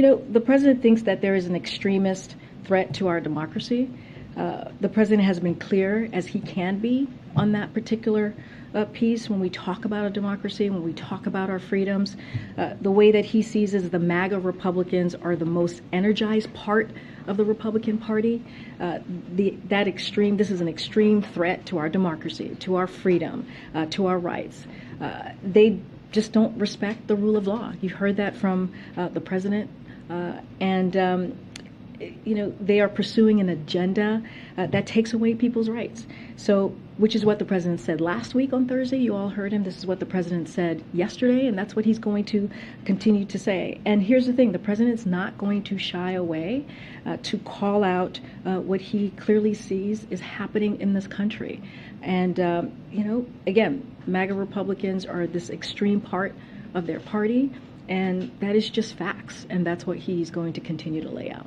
The president thinks that there is an extremist threat to our democracy. The president has been clear as he can be on that particular piece when we talk about a democracy, when we talk about our freedoms. The way that he sees is the MAGA Republicans are the most energized part of the Republican Party. This is an extreme threat to our democracy, to our freedom, to our rights. They just don't respect the rule of law. You've heard that from the president. They are pursuing an agenda that takes away people's rights. So, which is what the president said last week on Thursday. You all heard him. This is what the president said yesterday, and that's what he's going to continue to say. And here's the thing, the president's not going to shy away to call out what he clearly sees is happening in this country. And, again, MAGA Republicans are this extreme part of their party, and that is just facts, and that's what he's going to continue to lay out.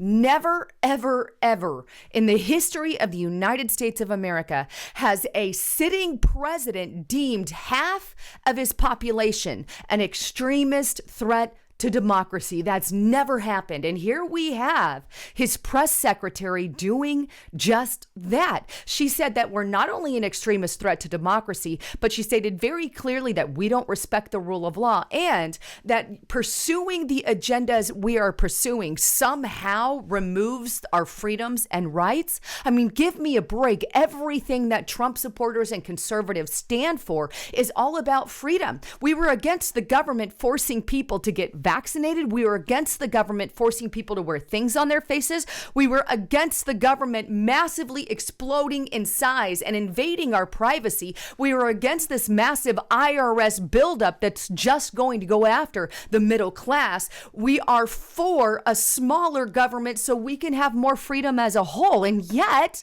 Never, ever, ever in the history of the United States of America has a sitting president deemed half of his population an extremist threat to democracy. That's never happened. And here we have his press secretary doing just that. She said that we're not only an extremist threat to democracy, but she stated very clearly that we don't respect the rule of law and that pursuing the agendas we are pursuing somehow removes our freedoms and rights. I mean, give me a break. Everything that Trump supporters and conservatives stand for is all about freedom. We were against the government forcing people to get vaccinated. We were against the government forcing people to wear things on their faces. We were against the government massively exploding in size and invading our privacy. We were against this massive IRS buildup that's just going to go after the middle class. We are for a smaller government so we can have more freedom as a whole. And yet,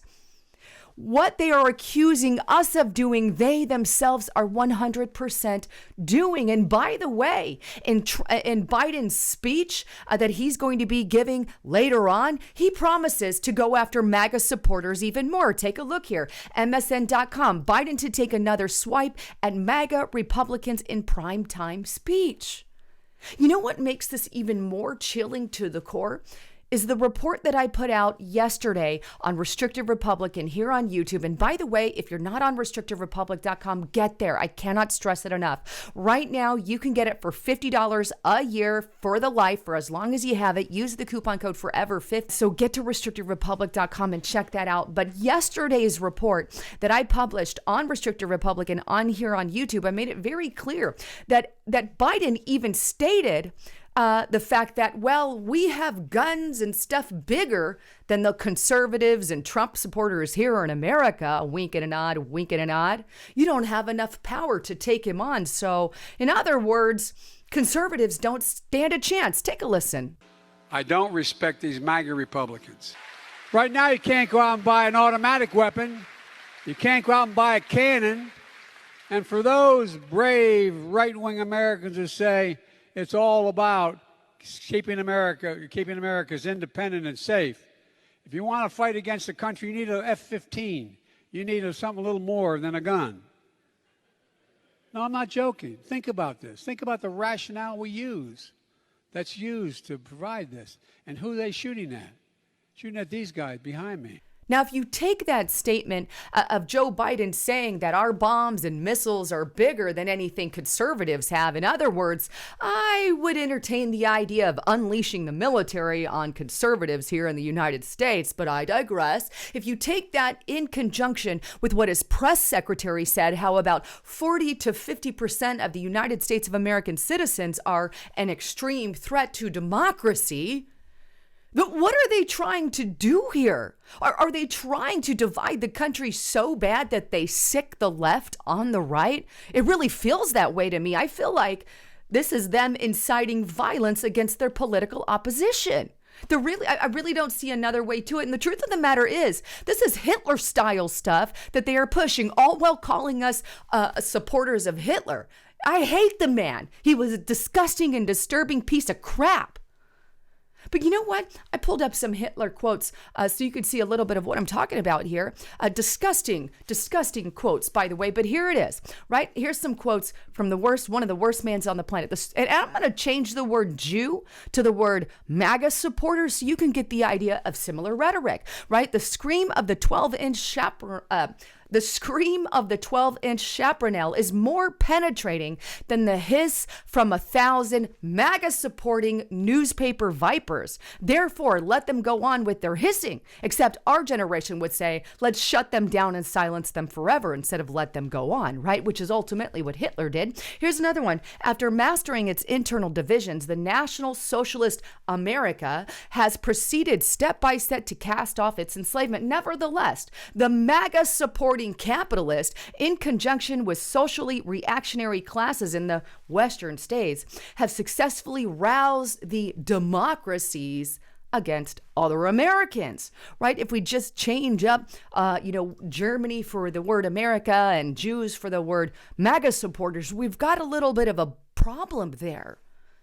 what they are accusing us of doing, they themselves are 100% doing. And by the way, in Biden's speech that he's going to be giving later on, he promises to go after MAGA supporters even more. Take a look here, MSN.com. Biden to take another swipe at MAGA Republicans in primetime speech. You know what makes this even more chilling to the core? Is the report that I put out yesterday on Restricted Republican here on YouTube. And by the way, if you're not on restrictedrepublic.com, get there. I cannot stress it enough. Right now, you can get it for $50 a year for the life, for as long as you have it. Use the coupon code FOREVER50. So get to restrictedrepublic.com and check that out. But yesterday's report that I published on Restricted Republican on here on YouTube, I made it very clear that Biden even stated the fact that, well, we have guns and stuff bigger than the conservatives and Trump supporters here in America. Wink and a nod, wink and a nod. You don't have enough power to take him on. So, in other words, conservatives don't stand a chance. Take a listen. I don't respect these MAGA Republicans. Right now, you can't go out and buy an automatic weapon. You can't go out and buy a cannon. And for those brave right-wing Americans who say, it's all about keeping America's independent and safe. If you want to fight against the country, you need an F-15. You need something a little more than a gun. No, I'm not joking. Think about this. Think about the rationale we use that's used to provide this and who they're shooting at. Shooting at these guys behind me. Now, if you take that statement of Joe Biden saying that our bombs and missiles are bigger than anything conservatives have, in other words, I would entertain the idea of unleashing the military on conservatives here in the United States, but I digress. If you take that in conjunction with what his press secretary said, how about 40 to 50% of the United States of American citizens are an extreme threat to democracy, but what are they trying to do here? Are they trying to divide the country so bad that they sick the left on the right? It really feels that way to me. I feel like this is them inciting violence against their political opposition. I really don't see another way to it. And the truth of the matter is, this is Hitler-style stuff that they are pushing, all while calling us supporters of Hitler. I hate the man. He was a disgusting and disturbing piece of crap. But you know what? I pulled up some Hitler quotes so you could see a little bit of what I'm talking about here. Disgusting quotes, by the way. But here it is, right? Here's some quotes from one of the worst men on the planet. And I'm going to change the word Jew to the word MAGA supporters so you can get the idea of similar rhetoric, right? The scream of the 12-inch chaparral is more penetrating than the hiss from 1,000 MAGA-supporting newspaper vipers. Therefore, let them go on with their hissing. Except our generation would say, let's shut them down and silence them forever instead of let them go on, right? Which is ultimately what Hitler did. Here's another one. After mastering its internal divisions, the National Socialist America has proceeded step by step to cast off its enslavement. Nevertheless, the MAGA supporting capitalist, in conjunction with socially reactionary classes in the Western states, have successfully roused the democracies against other Americans, right? If we just change up, Germany for the word America and Jews for the word MAGA supporters, we've got a little bit of a problem there.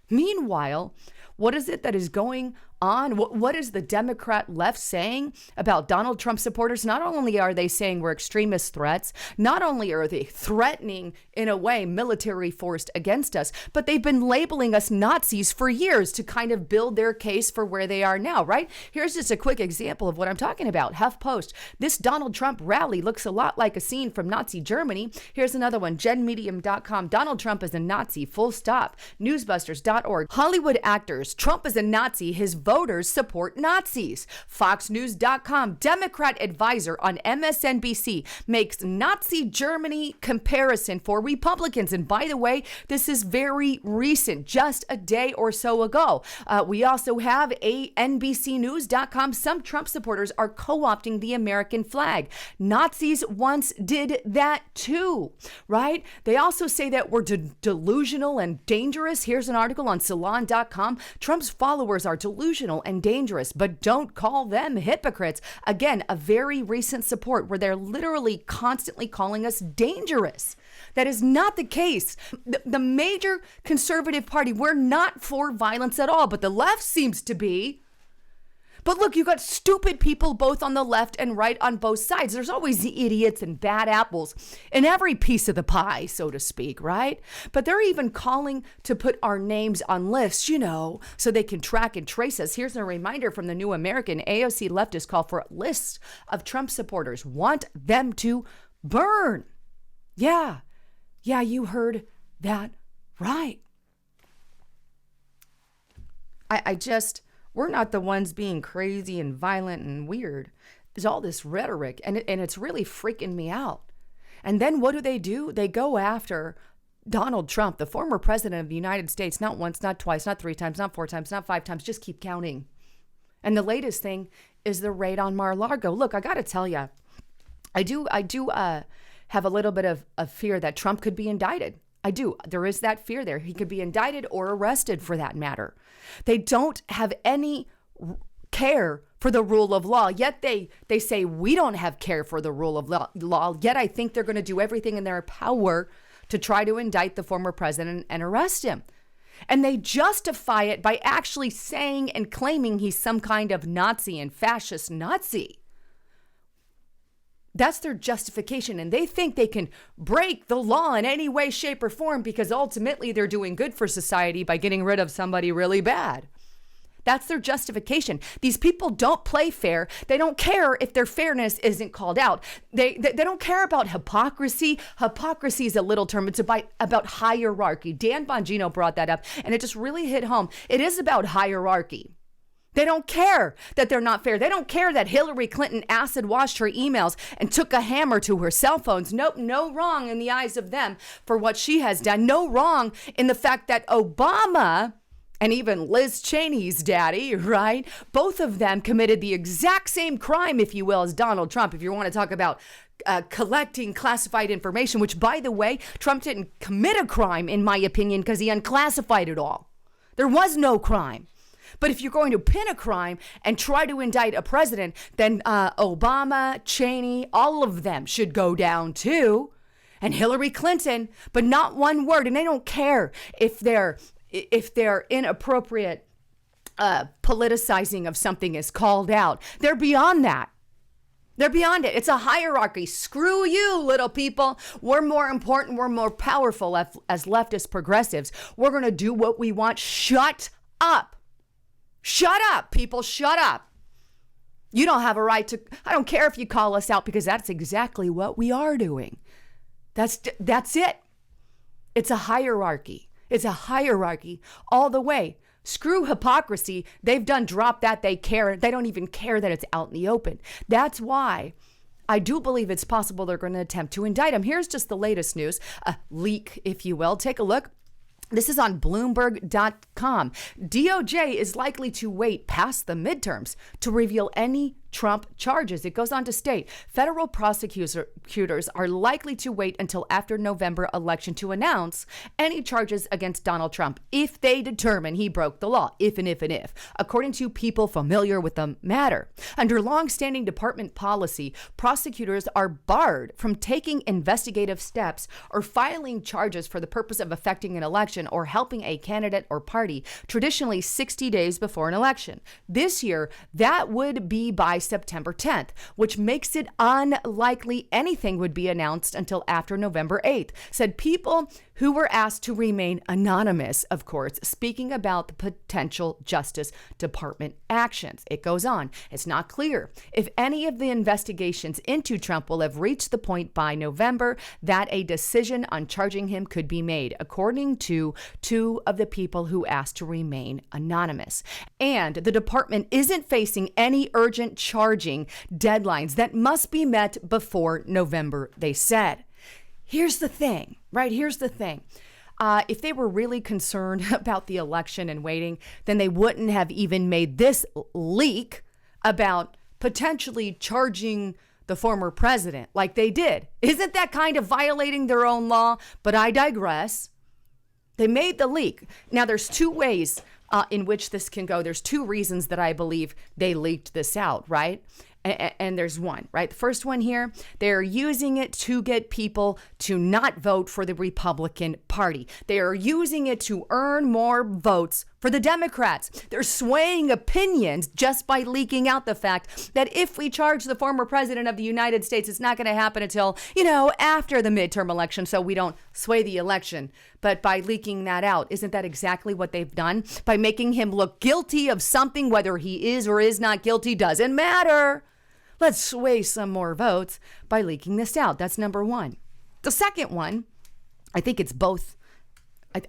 Meanwhile, what is it that is going on? What is the Democrat left saying about Donald Trump supporters? Not only are they saying we're extremist threats, not only are they threatening, in a way, military force against us, but they've been labeling us Nazis for years to kind of build their case for where they are now, right? Here's just a quick example of what I'm talking about. HuffPost. This Donald Trump rally looks a lot like a scene from Nazi Germany. Here's another one. GenMedium.com. Donald Trump is a Nazi. Full stop. Newsbusters.org. Hollywood actors. Trump is a Nazi. His voters support Nazis. FoxNews.com. Democrat advisor on MSNBC makes Nazi Germany comparison for Republicans. And by the way, this is very recent, just a day or so ago. We also have NBCNews.com. Some Trump supporters are co-opting the American flag. Nazis once did that too, right? They also say that we're delusional and dangerous. Here's an article on Salon.com. Trump's followers are delusional and dangerous, but don't call them hypocrites. Again, a very recent support where they're literally constantly calling us dangerous. That is not the case. The major conservative party, we're not for violence at all, but the left seems to be. But look, you got stupid people both on the left and right on both sides. There's always the idiots and bad apples in every piece of the pie, so to speak, right? But they're even calling to put our names on lists, so they can track and trace us. Here's a reminder from the New American. AOC leftists call for lists of Trump supporters. Want them to burn. Yeah, you heard that right. We're not the ones being crazy and violent and weird. There's all this rhetoric, and it's really freaking me out. And then what do? They go after Donald Trump, the former president of the United States, not once, not twice, not 3 times, not 4 times, not 5 times, just keep counting. And the latest thing is the raid on Mar-a-Lago. Look, I got to tell you, I do have a little bit of fear that Trump could be indicted. I do. There is that fear there. He could be indicted or arrested for that matter. They don't have any care for the rule of law, yet they say we don't have care for the rule of law, yet I think they're going to do everything in their power to try to indict the former president and arrest him. And they justify it by actually saying and claiming he's some kind of Nazi and fascist Nazi. That's their justification. And they think they can break the law in any way, shape, or form because ultimately they're doing good for society by getting rid of somebody really bad. That's their justification. These people don't play fair. They don't care if their fairness isn't called out. They don't care about hypocrisy. Hypocrisy is a little term. It's about hierarchy. Dan Bongino brought that up, and it just really hit home. It is about hierarchy. They don't care that they're not fair. They don't care that Hillary Clinton acid washed her emails and took a hammer to her cell phones. Nope, no wrong in the eyes of them for what she has done. No wrong in the fact that Obama and even Liz Cheney's daddy, right? Both of them committed the exact same crime, if you will, as Donald Trump. If you want to talk about collecting classified information, which, by the way, Trump didn't commit a crime, in my opinion, because he unclassified it all. There was no crime. But if you're going to pin a crime and try to indict a president, then Obama, Cheney, all of them should go down too. And Hillary Clinton, but not one word. And they don't care if they're inappropriate politicizing of something is called out. They're beyond that. They're beyond it. It's a hierarchy. Screw you, little people. We're more important. We're more powerful as leftist progressives. We're going to do what we want. Shut up. Shut up, people. Shut up. You don't have a right to, I don't care if you call us out, because that's exactly what we are doing. That's it. It's a hierarchy. It's a hierarchy all the way. Screw hypocrisy. They've done drop that. They care. They don't even care that it's out in the open. That's why I do believe it's possible they're going to attempt to indict him. Here's just the latest news, a leak, if you will. Take a look. This is on Bloomberg.com. DOJ is likely to wait past the midterms to reveal any Trump charges. It goes on to state federal prosecutors are likely to wait until after November election to announce any charges against Donald Trump if they determine he broke the law, if, according to people familiar with the matter. Under longstanding department policy, prosecutors are barred from taking investigative steps or filing charges for the purpose of affecting an election or helping a candidate or party, traditionally 60 days before an election. This year, that would be by September 10th, which makes it unlikely anything would be announced until after November 8th, said people who were asked to remain anonymous, of course, speaking about the potential Justice Department actions. It goes on. It's not clear if any of the investigations into Trump will have reached the point by November that a decision on charging him could be made, according to two of the people who asked to remain anonymous. And the department isn't facing any urgent charging deadlines that must be met before November, they said. Here's the thing, right? Here's the thing. If they were really concerned about the election and waiting, then they wouldn't have even made this leak about potentially charging the former president like they did. Isn't that kind of violating their own law? But I digress. They made the leak. Now, there's two ways in which this can go. There's two reasons that I believe they leaked this out, right? And there's one, right? The first one here, they're using it to get people to not vote for the Republican Party. They are using it to earn more votes for the Democrats. They're swaying opinions just by leaking out the fact that if we charge the former president of the United States, it's not going to happen until, after the midterm election, so we don't sway the election. But by leaking that out, isn't that exactly what they've done? By making him look guilty of something, whether he is or is not guilty, doesn't matter. Let's sway some more votes by leaking this out. That's number one. The second one, I think it's both.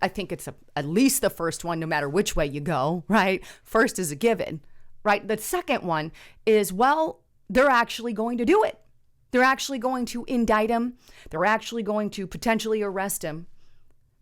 I think it's at least the first one, no matter which way you go, right? First is a given, right? The second one is, they're actually going to do it. They're actually going to indict him. They're actually going to potentially arrest him,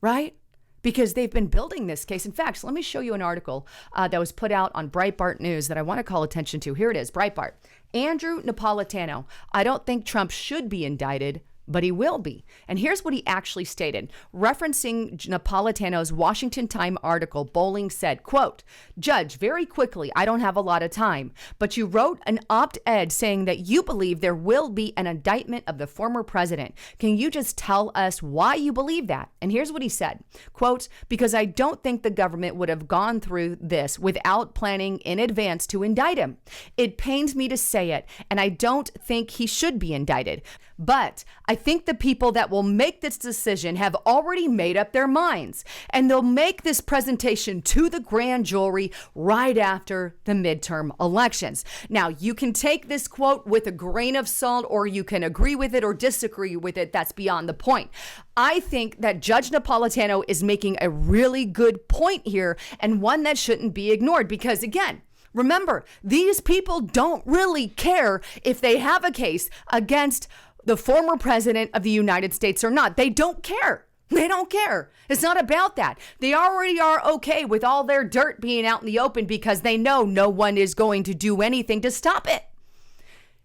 right? Because they've been building this case. In fact, let me show you an article that was put out on Breitbart News that I want to call attention to. Here it is, Breitbart. Andrew Napolitano. I don't think Trump should be indicted, but he will be. And here's what he actually stated. Referencing Napolitano's Washington Times article, Bowling said, quote, "Judge, very quickly, I don't have a lot of time, but you wrote an op-ed saying that you believe there will be an indictment of the former president. Can you just tell us why you believe that?" And here's what he said, quote, "Because I don't think the government would have gone through this without planning in advance to indict him. It pains me to say it, and I don't think he should be indicted. But I think the people that will make this decision have already made up their minds, and they'll make this presentation to the grand jury right after the midterm elections." Now, you can take this quote with a grain of salt, or you can agree with it or disagree with it. That's beyond the point. I think that Judge Napolitano is making a really good point here, and one that shouldn't be ignored, because again, remember, these people don't really care if they have a case against the former president of the United States or not. They don't care. They don't care. It's not about that. They already are okay with all their dirt being out in the open because they know no one is going to do anything to stop it.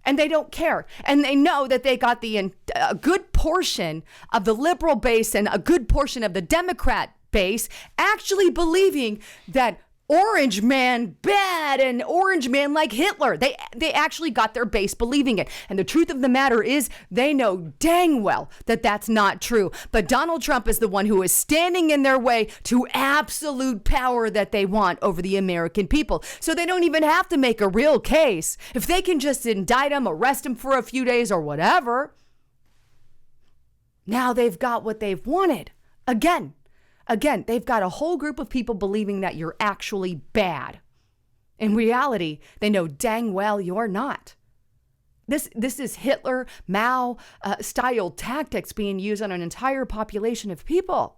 And they don't care. And they know that they got a good portion of the liberal base and a good portion of the Democrat base actually believing that Orange man bad and orange man like Hitler. They actually got their base believing it. And the truth of the matter is they know dang well that that's not true. But Donald Trump is the one who is standing in their way to absolute power that they want over the American people. So they don't even have to make a real case. If they can just indict him, arrest him for a few days or whatever, now they've got what they've wanted. Again, they've got a whole group of people believing that you're actually bad. In reality, they know dang well you're not. This is Hitler, Mao style tactics being used on an entire population of people.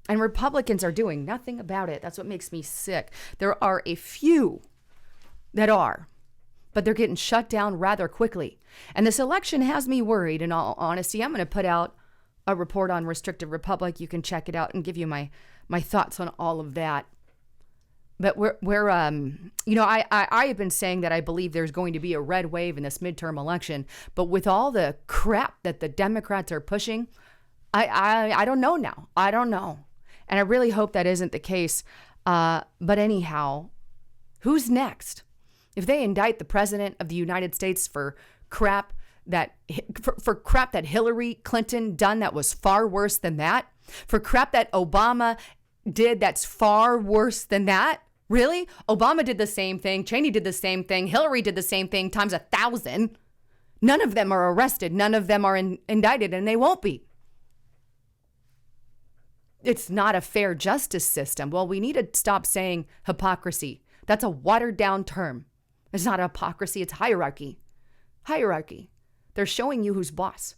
And Republicans are doing nothing about it. That's what makes me sick. There are a few that are, but they're getting shut down rather quickly. And this election has me worried, in all honesty. I'm going to put out a report on Restrictive Republic. You can check it out and give you my thoughts on all of that. But we're I have been saying that I believe there's going to be a red wave in this midterm election. But with all the crap that the Democrats are pushing, I don't know now. I don't know. And I really hope that isn't the case. But anyhow, who's next? If they indict the president of the United States for crap that Hillary Clinton done that was far worse than that, for crap that Obama did that's far worse than that, really? Obama did the same thing. Cheney did the same thing. Hillary did the same thing times 1,000. None of them are arrested. None of them are indicted, and they won't be. It's not a fair justice system. Well, we need to stop saying hypocrisy. That's a watered down term. It's not hypocrisy. It's hierarchy. Hierarchy. They're showing you who's boss.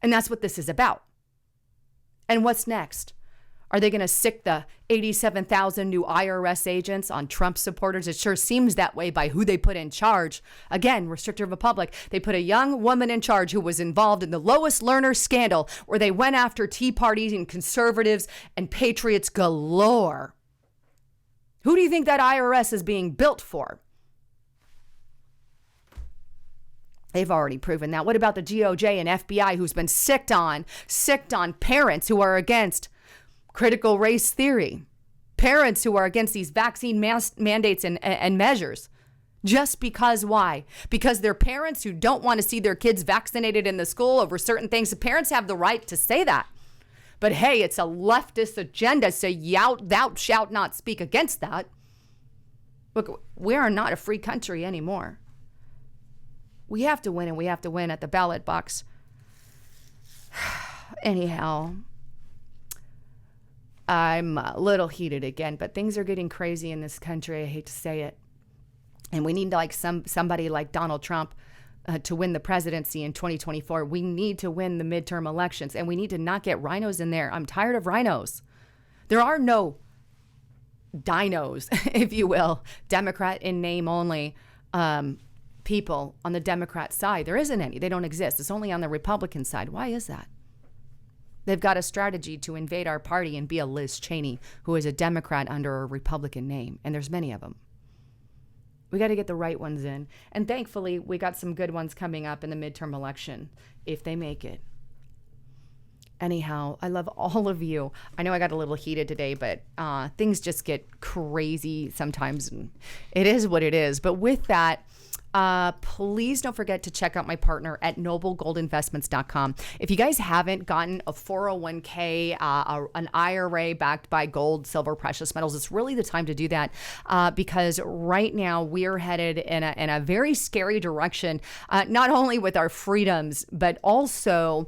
And that's what this is about. And what's next? Are they going to sick the 87,000 new IRS agents on Trump supporters? It sure seems that way by who they put in charge. Again, Restrictive Republic. They put a young woman in charge who was involved in the Lois Lerner scandal, where they went after Tea Parties and conservatives and patriots galore. Who do you think that IRS is being built for? They've already proven that. What about the DOJ and FBI, who's been sicked on parents who are against critical race theory, parents who are against these vaccine mandates and measures? Just because why? Because they're parents who don't want to see their kids vaccinated in the school over certain things. The parents have the right to say that. But hey, it's a leftist agenda, so thou shalt not speak against that. Look, we are not a free country anymore. We have to win, and we have to win at the ballot box. Anyhow, I'm a little heated again, but things are getting crazy in this country. I hate to say it. And we need somebody like Donald Trump to win the presidency in 2024. We need to win the midterm elections, and we need to not get rhinos in there. I'm tired of rhinos. There are no dinos, if you will, Democrat in name only, people on the Democrat side. There isn't any. They don't exist. It's only on the Republican side. Why is that? They've got a strategy to invade our party and be a Liz Cheney, who is a Democrat under a Republican name. And there's many of them. We got to get the right ones in. And thankfully, we got some good ones coming up in the midterm election, if they make it. Anyhow, I love all of you. I know I got a little heated today, but things just get crazy sometimes. It is what it is. But with that, please don't forget to check out my partner at noblegoldinvestments.com. If you guys haven't gotten a 401k, an IRA backed by gold, silver, precious metals, it's really the time to do that because right now we're headed in a very scary direction, not only with our freedoms, but also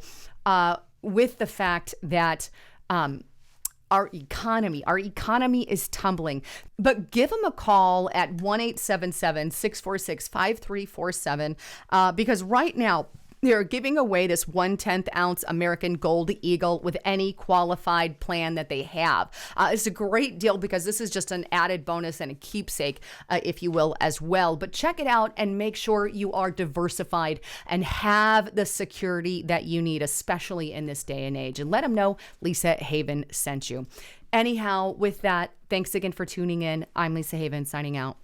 with the fact that our economy is tumbling. But give them a call at 1-877-646-5347 because right now they're giving away this 1/10 ounce American Gold Eagle with any qualified plan that they have. It's a great deal because this is just an added bonus and a keepsake, if you will, as well. But check it out and make sure you are diversified and have the security that you need, especially in this day and age. And let them know Lisa Haven sent you. Anyhow, with that, thanks again for tuning in. I'm Lisa Haven signing out.